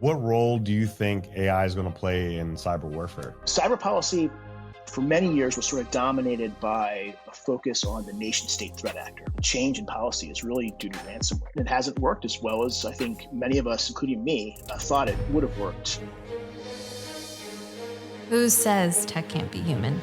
What role do you think AI is going to play in cyber warfare? Cyber policy for many years was sort of dominated by a focus on the nation state threat actor. The change in policy is really due to ransomware. It hasn't worked as well as I think many of us, including me, thought it would have worked. Who says tech can't be human?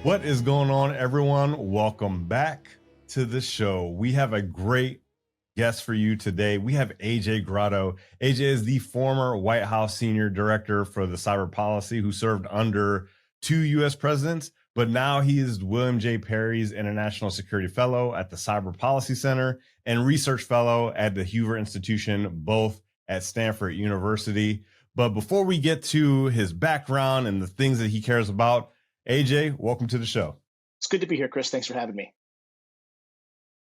What is going on, everyone? Welcome back to the show. We have a great guest for you today. We have AJ Grotto. AJ is the former White House senior director for the cyber policy who served under 2 U.S. presidents, but now he is William J. Perry's International Security Fellow at the Cyber Policy Center and Research Fellow at the Hoover Institution, both at Stanford University. But before we get to his background and the things that he cares about, AJ, welcome to the show. It's good to be here, Chris. Thanks for having me.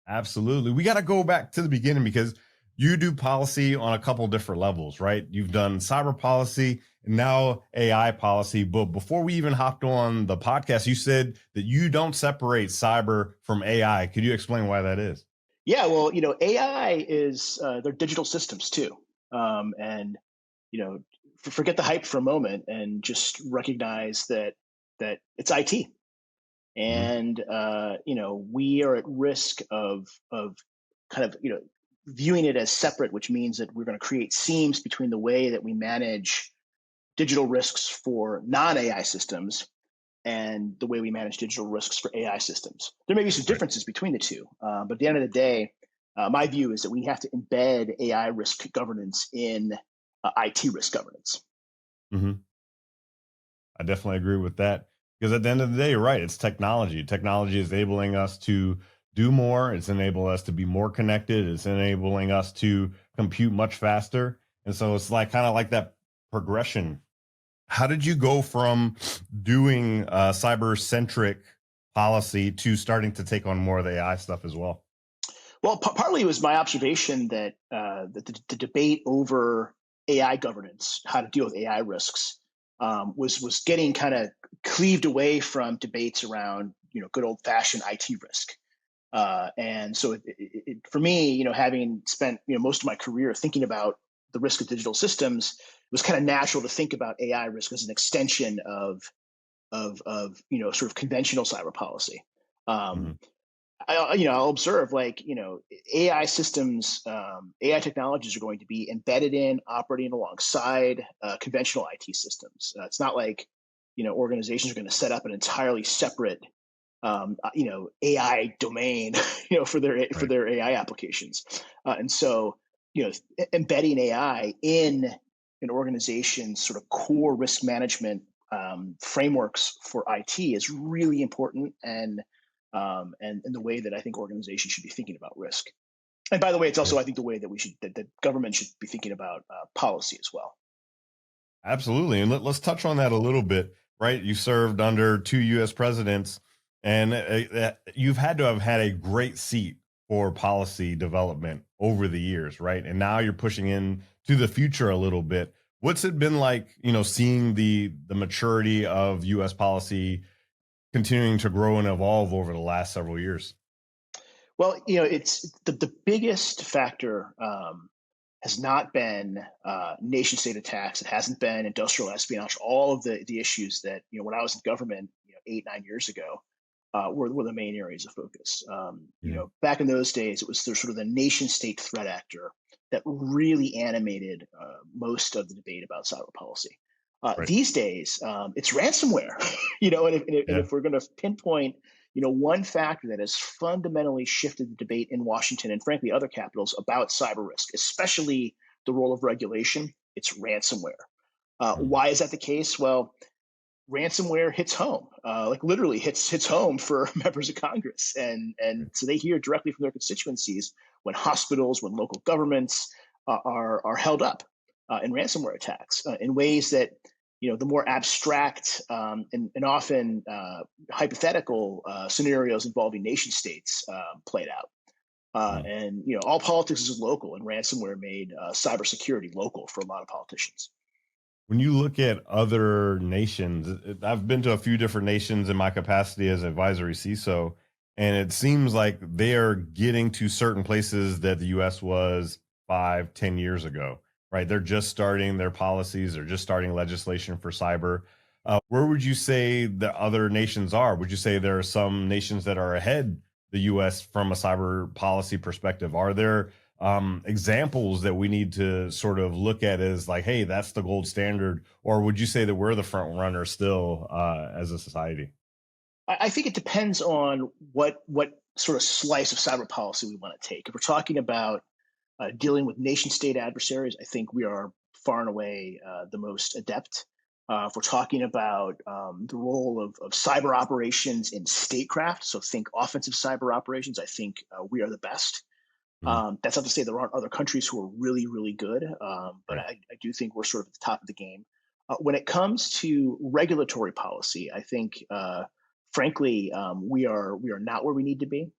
Absolutely. We got to go back to the beginning because you do policy on a couple different levels, right? You've done cyber policy and now AI policy. But before we even hopped on the podcast, you said that you don't separate cyber from AI. Could you explain why that is? Yeah, well, AI is, they're digital systems too. And, forget the hype for a moment and just recognize that it's IT. And, we are at risk of kind of, viewing it as separate, which means that we're going to create seams between the way that we manage digital risks for non-AI systems and the way we manage digital risks for AI systems. There may be some differences between the two, but at the end of the day, my view is that we have to embed AI risk governance in IT risk governance. Mm-hmm. I definitely agree with that. Because at the end of the day, you're right. It's technology. Technology is enabling us to do more. It's enabling us to be more connected. It's enabling us to compute much faster. And so it's like kind of like that progression. How did you go from doing cyber-centric policy to starting to take on more of the AI stuff as well? Well, partly it was my observation that the debate over AI governance, how to deal with AI risks, was getting kind of cleaved away from debates around good old fashioned IT risk, and so for me, having spent most of my career thinking about the risk of digital systems, it was kind of natural to think about AI risk as an extension of sort of conventional cyber policy. I'll observe AI systems, AI technologies are going to be embedded in, operating alongside conventional IT systems. It's not like organizations are going to set up an entirely separate AI domain for their AI applications, and so embedding AI in an organization's sort of core risk management frameworks for IT is really important, and the way that I think organizations should be thinking about risk. And by the way, it's also, I think, the way that government should be thinking about policy as well. Absolutely. And let's touch on that a little bit, right? You served under 2 U.S. presidents, and you've had to have had a great seat for policy development over the years, right? And now you're pushing in to the future a little bit. What's it been like, seeing the maturity of U.S. policy continuing to grow and evolve over the last several years? Well, it's the biggest factor has not been nation state attacks. It hasn't been industrial espionage. All of the issues that when I was in government 8-9 years ago were the main areas of focus. Back in those days, it was sort of the nation state threat actor that really animated most of the debate about cyber policy. Right. These days, it's ransomware. And if we're going to pinpoint, one factor that has fundamentally shifted the debate in Washington and frankly other capitals about cyber risk, especially the role of regulation, it's ransomware. Why is that the case? Well, ransomware hits home, like literally hits home for members of Congress, and so they hear directly from their constituencies when hospitals, when local governments are held up in ransomware attacks in ways that the more abstract and often hypothetical scenarios involving nation states played out. And all politics is local, and ransomware made cybersecurity local for a lot of politicians. When you look at other nations, I've been to a few different nations in my capacity as advisory CISO, and it seems like they are getting to certain places that the US was 5, 10 years ago, right? They're just starting their policies, they're just starting legislation for cyber. Where would you say the other nations are? Would you say there are some nations that are ahead the US from a cyber policy perspective? Are there examples that we need to sort of look at as like, hey, that's the gold standard? Or would you say that we're the front runner still as a society? I think it depends on what sort of slice of cyber policy we want to take. If we're talking about dealing with nation state adversaries, I think we are far and away the most adept. If we're talking about the role of cyber operations in statecraft, so think offensive cyber operations, I think we are the best. Mhm. That's not to say there aren't other countries who are really, really good, but Right. I do think we're sort of at the top of the game. When it comes to regulatory policy, I think, frankly, we are not where we need to be.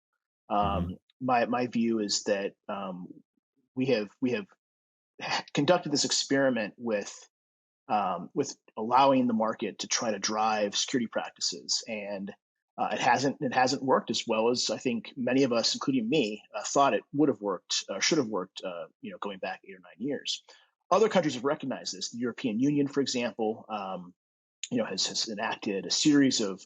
Hmm. My view is that we have conducted this experiment with allowing the market to try to drive security practices, and it hasn't worked as well as I think many of us, including me, thought it would have worked, should have worked. Going back 8 or 9 years, other countries have recognized this. The European Union, for example, has enacted a series of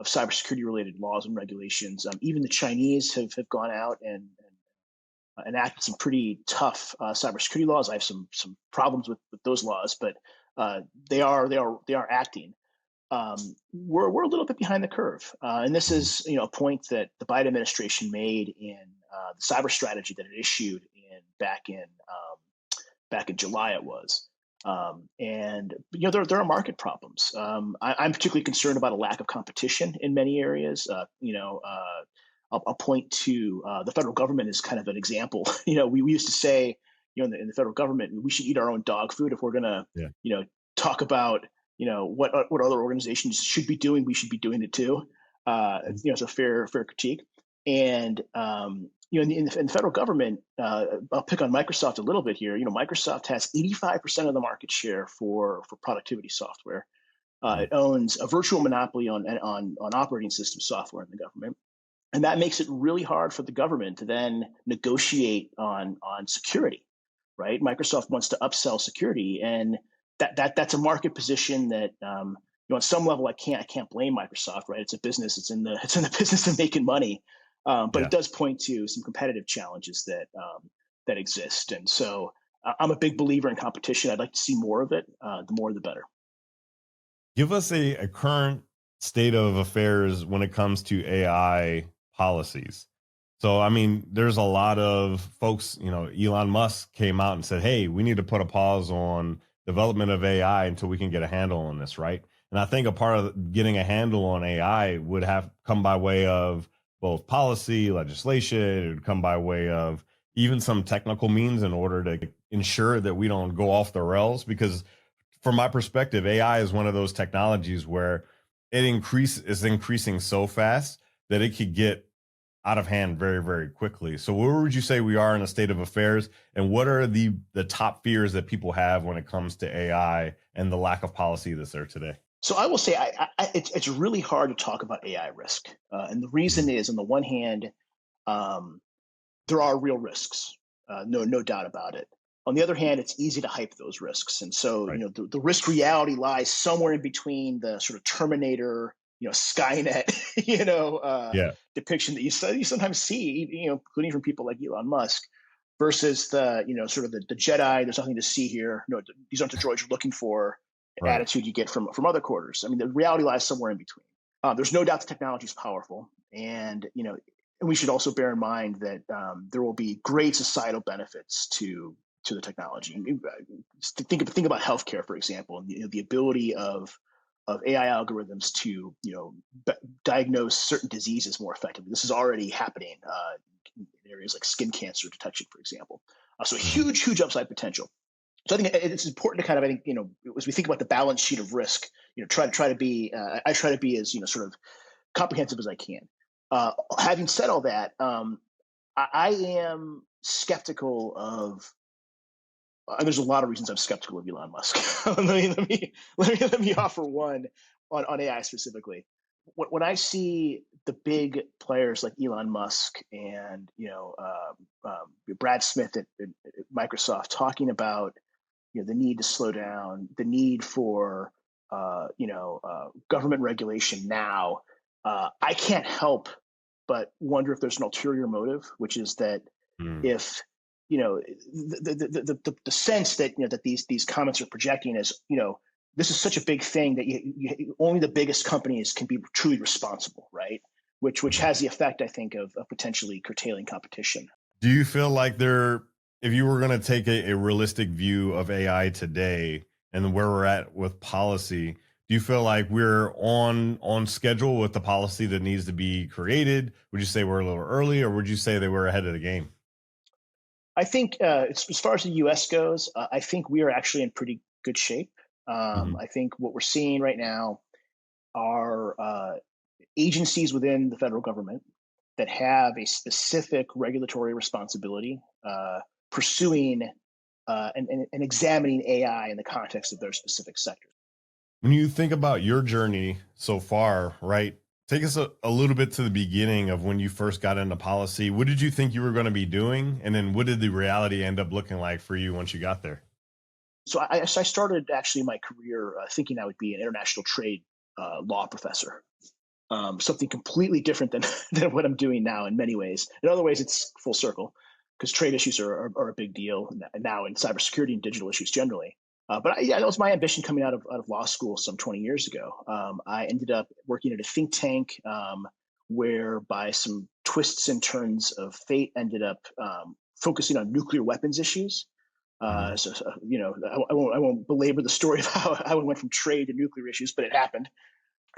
cybersecurity related laws and regulations. Even the Chinese have gone out and enacted some pretty tough cybersecurity laws. I have some problems with those laws, but they are acting. We're a little bit behind the curve, and this Hmm. is a point that the Biden administration made in the cyber strategy that it issued in back in July. It was. And there are market problems. I'm particularly concerned about a lack of competition in many areas. I'll point to the federal government as kind of an example. We used to say, in the federal government, we should eat our own dog food if we're going to, Yeah. talk about, what other organizations should be doing. We should be doing it too. It's a fair critique. And in the federal government, I'll pick on Microsoft a little bit here. Microsoft has 85% of the market share for productivity software. Mhm. It owns a virtual monopoly on operating system software in the government, and that makes it really hard for the government to then negotiate on security. Right? Microsoft wants to upsell security, and that's a market position that, on some level, I can't blame Microsoft. Right? It's a business. It's in the business of making money. But Yeah. it does point to some competitive challenges that exist. And so I'm a big believer in competition. I'd like to see more of it. The more, the better. Give us a current state of affairs when it comes to AI policies. So, I mean, there's a lot of folks, Elon Musk came out and said, hey, we need to put a pause on development of AI until we can get a handle on this, right? And I think a part of getting a handle on AI would have come by way of both policy, legislation, it would come by way of even some technical means in order to ensure that we don't go off the rails. Because from my perspective, AI is one of those technologies where is increasing so fast that it could get out of hand very, very quickly. So where would you say we are in a state of affairs, and what are the top fears that people have when it comes to AI and the lack of policy that's there today? So I will say, it's really hard to talk about AI risk, and the reason Mhm. is, on the one hand, um, there are real risks, no doubt about it. On the other hand, it's easy to hype those risks, and so Right. the risk reality lies somewhere in between the sort of Terminator, Skynet, Yeah. depiction that you sometimes see, including from people like Elon Musk, versus the sort of the Jedi. There's nothing to see here. No, these aren't the droids you're looking for. Right. Attitude you get from other quarters. I mean, the reality lies somewhere in between. There's no doubt the technology is powerful, and and we should also bear in mind that there will be great societal benefits to the technology. Think about healthcare, for example, and the ability of AI algorithms to diagnose certain diseases more effectively. This is already happening in areas like skin cancer detection, for example. So Mhm. huge upside potential. So I think it's important to kind of, I think, as we think about the balance sheet of risk, try to be, I try to be as, sort of comprehensive as I can. Having said all that, I am skeptical of. There's a lot of reasons I'm skeptical of Elon Musk. let me offer one on AI specifically. When I see the big players like Elon Musk and Brad Smith at Microsoft talking about the need to slow down, the need for government regulation now, I can't help but wonder if there's an ulterior motive, which is that if the sense that that these comments are projecting is this is such a big thing that only the biggest companies can be truly responsible, right? Which has the effect, I think, of potentially curtailing competition. Do you feel like if you were going to take a realistic view of AI today and where we're at with policy, do you feel like we're on schedule with the policy that needs to be created? Would you say we're a little early, or would you say that we're ahead of the game? I think as far as the U.S. goes, I think we are actually in pretty good shape. I think what we're seeing right now are agencies within the federal government that have a specific regulatory responsibility pursuing and examining AI in the context of their specific sectors. When you think about your journey so far, right? Take us a little bit to the beginning of when you first got into policy. What did you think you were going to be doing? And then what did the reality end up looking like for you once you got there? So I started actually my career thinking I would be an international trade law professor. Something completely different than what I'm doing now in many ways. In other ways, it's full circle because trade issues are a big deal now in cybersecurity and digital issues generally. But that was my ambition coming out of law school some 20 years ago. I ended up working at a think tank where, by some twists and turns of fate, ended up focusing on nuclear weapons issues. I won't belabor the story of how I went from trade to nuclear issues, but it happened.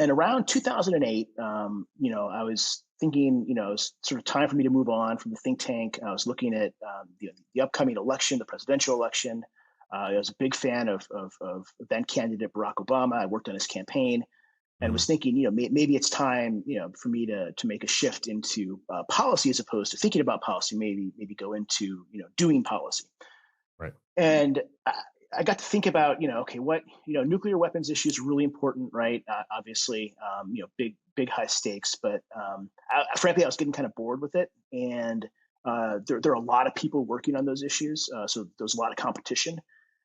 And around 2008, I was thinking, it's sort of time for me to move on from the think tank. I was looking at the upcoming election, the presidential election. I was a big fan of then candidate Barack Obama. I worked on his campaign and was thinking, maybe it's time, for me to make a shift into policy as opposed to thinking about policy. Maybe go into doing policy. Right. And I got to think about, nuclear weapons issues are really important, right? Obviously, big high stakes, but frankly, I was getting kind of bored with it. And there are a lot of people working on those issues. So there's a lot of competition.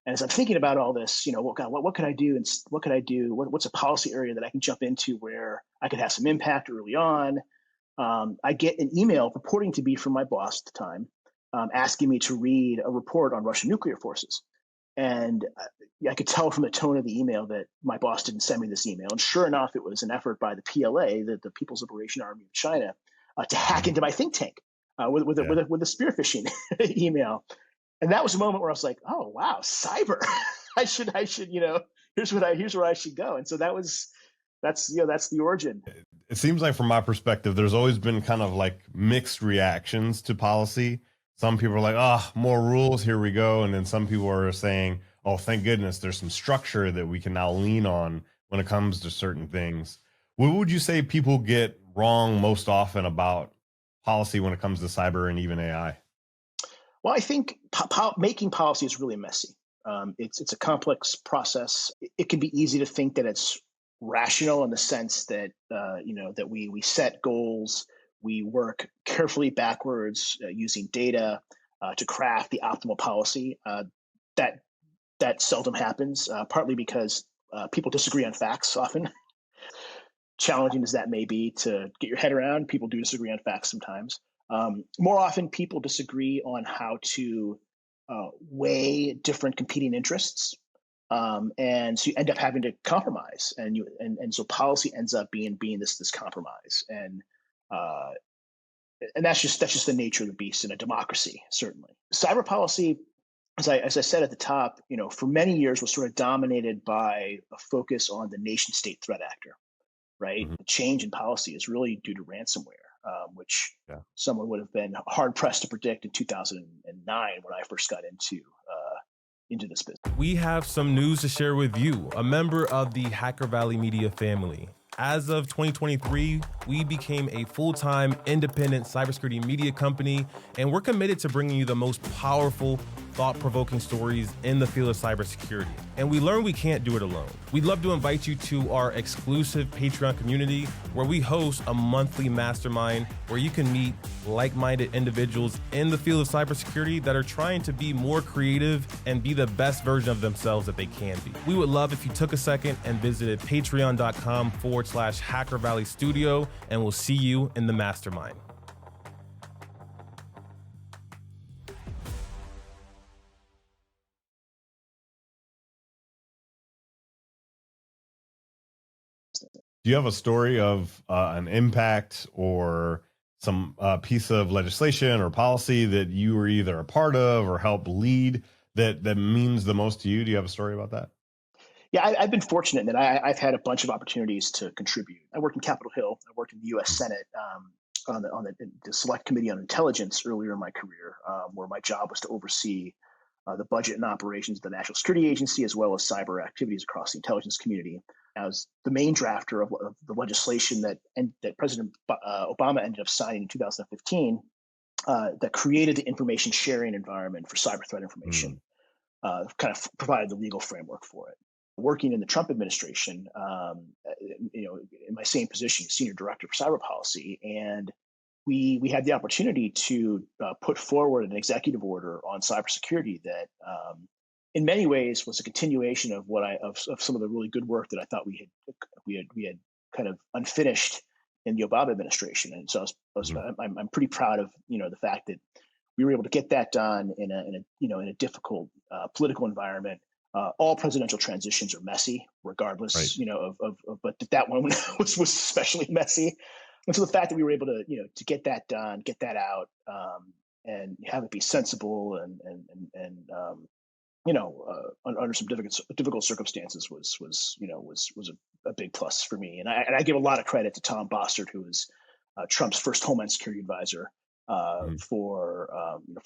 And as I'm thinking about all this, what could I do? And what could I do? What's a policy area that I can jump into where I could have some impact early on? I get an email purporting to be from my boss at the time, asking me to read a report on Russian nuclear forces. And I could tell from the tone of the email that my boss didn't send me this email. And sure enough, it was an effort by the PLA, the People's Liberation Army of China, to hack into my think tank with a spearphishing email. And that was a moment where I was like, oh, wow, cyber. I should, here's where I should go. And so that's the origin. It seems like, from my perspective, there's always been kind of like mixed reactions to policy. Some people are like, more rules, here we go. And then some people are saying, oh, thank goodness there's some structure that we can now lean on when it comes to certain things. What would you say people get wrong most often about policy when it comes to cyber and even AI? Well, I think making policy is really messy. It's a complex process. It can be easy to think that it's rational in the sense that that we set goals, we work carefully backwards using data to craft the optimal policy. That seldom happens, partly because people disagree on facts often. Challenging as that may be to get your head around, people do disagree on facts sometimes. More often, people disagree on how to weigh different competing interests, and so you end up having to compromise, and so policy ends up being this compromise, and that's just the nature of the beast in a democracy. Certainly, cyber policy, as I said at the top, for many years was sort of dominated by a focus on the nation state threat actor. Right, the change in policy is really due to ransomware. Which someone would have been hard pressed to predict in 2009 when I first got into this business. We have some news to share with you, a member of the Hacker Valley Media family. As of 2023, we became a full-time independent cybersecurity media company, and we're committed to bringing you the most powerful, thought-provoking stories in the field of cybersecurity. And we learned we can't do it alone. We'd love to invite you to our exclusive Patreon community where we host a monthly mastermind where you can meet like-minded individuals in the field of cybersecurity that are trying to be more creative and be the best version of themselves that they can be. We would love if you took a second and visited patreon.com/Hacker Valley Studio, and we'll see you in the mastermind. Do you have a story of an impact or some piece of legislation or policy that you were either a part of or helped lead that means the most to you? Do you have a story about that? Yeah, I've been fortunate in that I've had a bunch of opportunities to contribute. I worked in Capitol Hill. I worked in the U.S. Senate on the Select Committee on Intelligence earlier in my career, where my job was to oversee the budget and operations of the National Security Agency, as well as cyber activities across the intelligence community. I was the main drafter of the legislation that President Obama ended up signing in 2015 that created the information sharing environment for cyber threat information, kind of provided the legal framework for it. Working in the Trump administration, in my same position, senior director for cyber policy, and we had the opportunity to put forward an executive order on cybersecurity that, in many ways, was a continuation of of some of the really good work that I thought we had kind of unfinished in the Obama administration. And so I'm pretty proud of the fact that we were able to get that done in a difficult political environment. All presidential transitions are messy, regardless, but that one was especially messy. And so the fact that we were able to get that done, get that out, and have it be sensible and under some difficult circumstances was a big plus for me. And I give a lot of credit to Tom Bossert, who was Trump's first Homeland Security advisor, for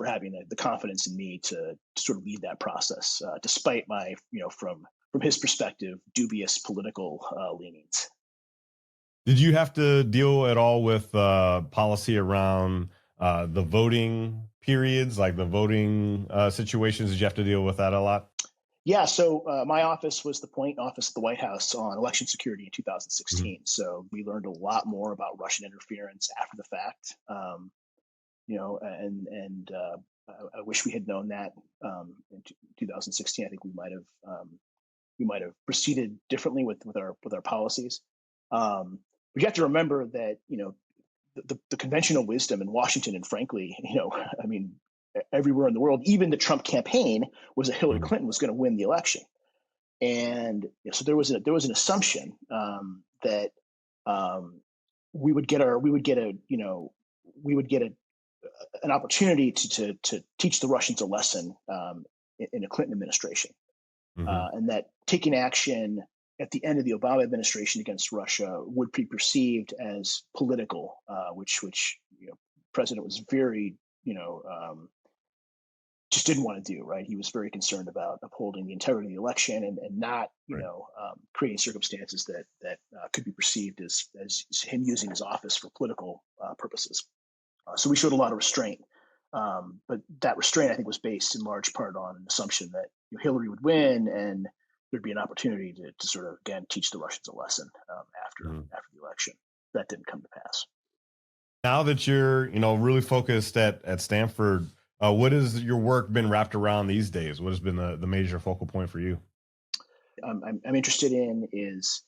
having the confidence in me to sort of lead that process, despite my from his perspective dubious political leanings. Did you have to deal at all with policy around the voting periods, like the voting situations? Did you have to deal with that a lot? Yeah, so my office was the point office at the White House on election security in 2016. So we learned a lot more about Russian interference after the fact. I wish we had known that in 2016. I think we might have proceeded differently with our policies. But you have to remember that the conventional wisdom in Washington, and frankly, everywhere in the world, even the Trump campaign, was that Hillary Clinton was going to win the election, and so there was an assumption that we would get an opportunity to teach the Russians a lesson in a Clinton administration, and that taking action at the end of the Obama administration against Russia would be perceived as political, which President was very just didn't want to do. Right, he was very concerned about upholding the integrity of the election and not creating circumstances that could be perceived as him using his office for political purposes. So we showed a lot of restraint, but that restraint, I think, was based in large part on an assumption that Hillary would win and there'd be an opportunity to sort of, again, teach the Russians a lesson after the election. That didn't come to pass. Now that you're really focused at Stanford, what has your work been wrapped around these days? What has been the major focal point for you? I'm interested in is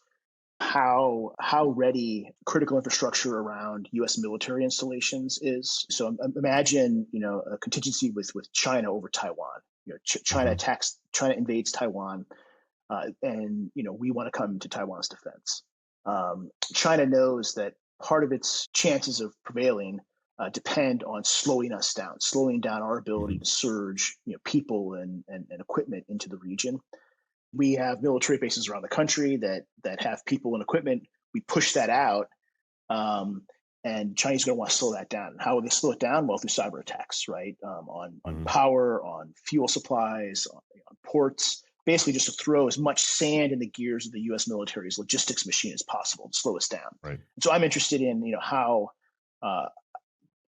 how ready critical infrastructure around U.S. military installations is. So imagine a contingency with China over Taiwan. China invades Taiwan, and we want to come to Taiwan's defense. China knows that part of its chances of prevailing depend on slowing down our ability to surge people and equipment into the region. We have military bases around the country that have people and equipment. We push that out, and Chinese are going to want to slow that down. How will they slow it down? Well, through cyber attacks, right? On power, on fuel supplies, on ports, basically just to throw as much sand in the gears of the U.S. military's logistics machine as possible to slow us down. Right. And so I'm interested in,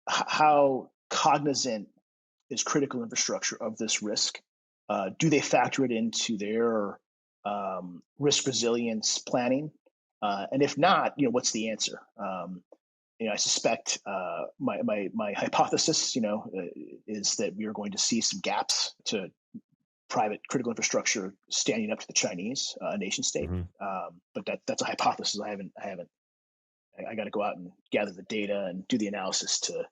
how cognizant is critical infrastructure of this risk? Do they factor it into their risk resilience planning? And if not, what's the answer? I suspect my hypothesis, is that we are going to see some gaps to private critical infrastructure standing up to the Chinese nation state. But that's a hypothesis. I got to go out and gather the data and do the analysis to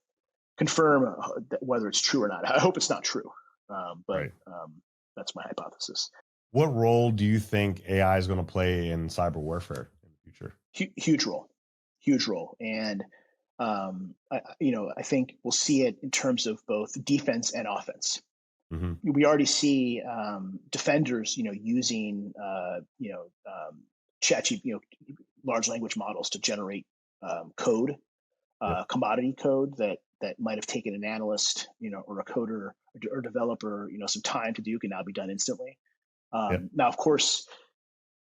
confirm whether it's true or not. I hope it's not true, but that's my hypothesis. What role do you think AI is going to play in cyber warfare in the future? Huge role. And I think we'll see it in terms of both defense and offense. We already see defenders, using large language models to generate code, commodity code that might have taken an analyst, or a coder or developer, some time to do, can now be done instantly. Now, of course,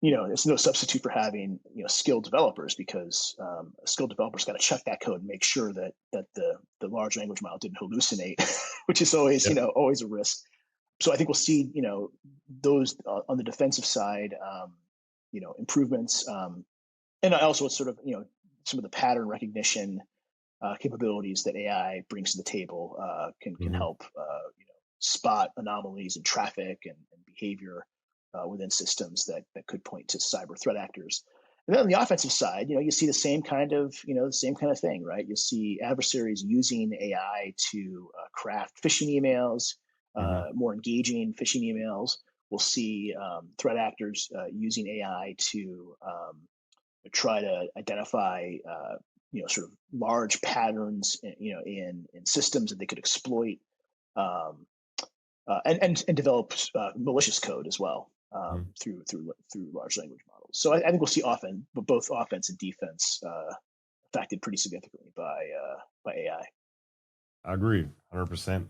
it's no substitute for having skilled developers, because a skilled developer's got to check that code and make sure that the large language model didn't hallucinate, which is always always a risk. So I think we'll see those on the defensive side, improvements, and also sort of some of the pattern recognition capabilities that AI brings to the table can help spot anomalies in traffic and behavior within systems that could point to cyber threat actors. And then on the offensive side, you see the same kind of thing, right? You'll see adversaries using AI to craft phishing emails, more engaging phishing emails. We'll see threat actors using AI to try to identify, sort of large patterns, in systems that they could exploit, and develop malicious code as well. Through large language models. So I think we'll see both offense and defense affected pretty significantly by AI. I agree 100%.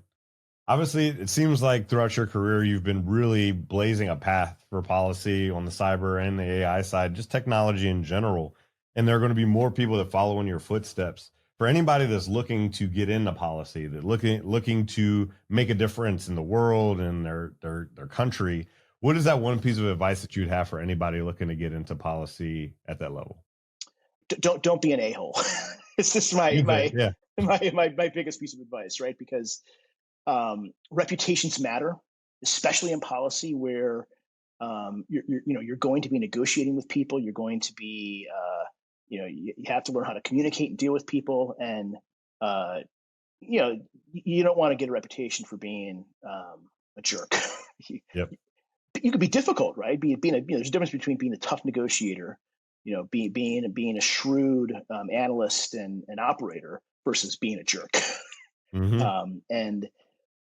Obviously, it seems like throughout your career, you've been really blazing a path for policy on the cyber and the AI side, just technology in general. And there are going to be more people that follow in your footsteps. For anybody that's looking to get into policy, that looking to make a difference in the world and their country, what is that one piece of advice that you'd have for anybody looking to get into policy at that level? Don't be an a-hole. It's just my biggest piece of advice, right? Because reputations matter, especially in policy, where you're going to be negotiating with people. You're going to be you have to learn how to communicate and deal with people, and you don't want to get a reputation for being a jerk. You could be difficult, right? There's a difference between being a tough negotiator, being a shrewd analyst and operator, versus being a jerk. And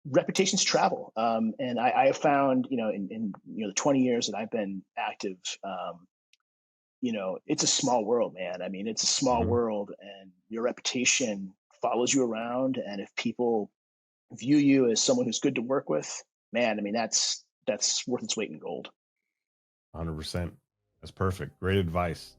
reputations travel. And I have found, in the 20 years that I've been active, it's a small world, man. I mean, it's a small world, and your reputation follows you around. And if people view you as someone who's good to work with, man, I mean, that's worth its weight in gold. 100%. That's perfect. Great advice.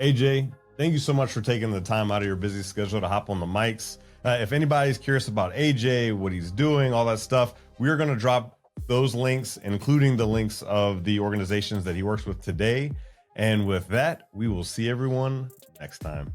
AJ, thank you so much for taking the time out of your busy schedule to hop on the mics. If anybody's curious about AJ, what he's doing, all that stuff, we're going to drop those links, including the links of the organizations that he works with today. And with that, we will see everyone next time.